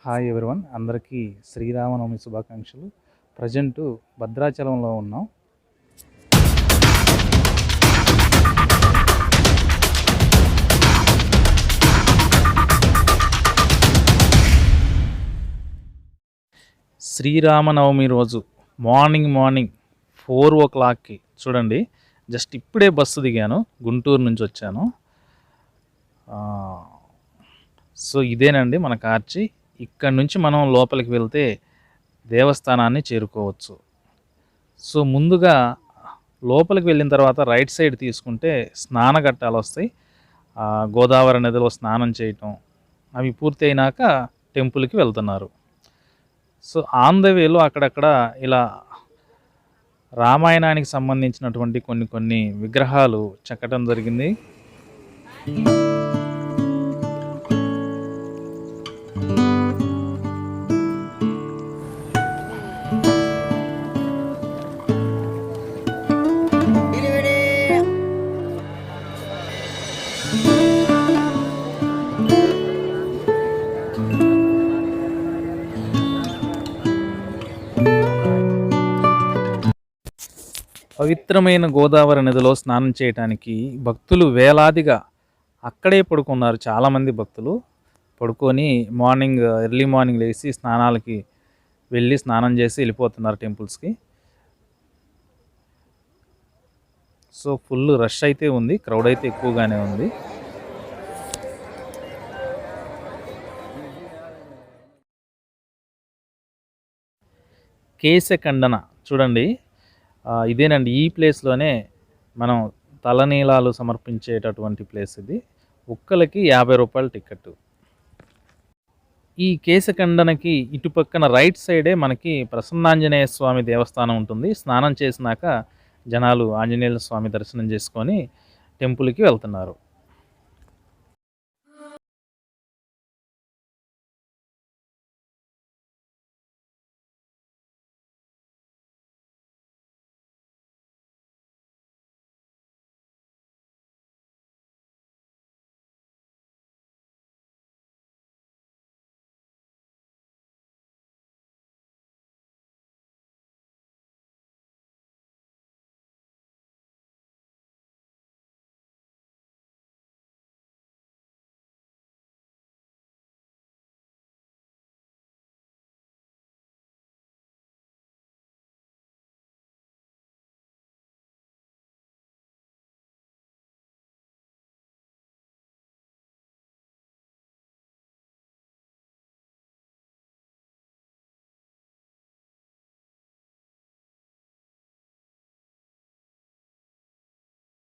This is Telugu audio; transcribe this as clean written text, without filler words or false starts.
హాయ్ ఎవరివన్, అందరికీ శ్రీరామనవమి శుభాకాంక్షలు. ప్రజెంటు భద్రాచలంలో ఉన్నాం. శ్రీరామనవమి రోజు మార్నింగ్ 4 o'clockకి చూడండి, జస్ట్ ఇప్పుడే బస్సు దిగాను, గుంటూరు నుంచి వచ్చాను. సో ఇదేనండి మన కార్చి. ఇక్కడ నుంచి మనం లోపలికి వెళ్తే దేవస్థానాన్ని చేరుకోవచ్చు. సో ముందుగా లోపలికి వెళ్ళిన తర్వాత రైట్ సైడ్ తీసుకుంటే స్నానఘట్టాలు వస్తాయి. గోదావరి నదిలో స్నానం చేయటం అవి పూర్తి అయినాక టెంపుల్కి వెళ్తున్నారు. సో ఆన్ ద వేలో అక్కడక్కడ ఇలా రామాయణానికి సంబంధించినటువంటి కొన్ని విగ్రహాలు చెక్కడం జరిగింది. పవిత్రమైన గోదావరి నదిలో స్నానం చేయడానికి భక్తులు వేలాదిగా అక్కడే పడుకున్నారు. చాలామంది భక్తులు పడుకొని ఎర్లీ మార్నింగ్ లేచి స్నానాలకి వెళ్ళి స్నానం చేసి వెళ్ళిపోతున్నారు టెంపుల్స్కి. సో ఫుల్ రష్ అయితే ఉంది, క్రౌడ్ అయితే ఎక్కువగానే ఉంది. కేశఖండన చూడండి, ఇదేనండి. ఈ ప్లేస్లోనే మనం తలనీలాలు సమర్పించేటటువంటి ప్లేస్ ఇది. ఒక్కలకి 50 రూపాయల టికెట్. ఈ కేశఖండనకి ఇటుపక్కన రైట్ సైడే మనకి ప్రసన్నాంజనేయ స్వామి దేవస్థానం ఉంటుంది. స్నానం చేసినాక జనాలు ఆంజనేయ స్వామి దర్శనం చేసుకొని టెంపుల్కి వెళ్తున్నారు.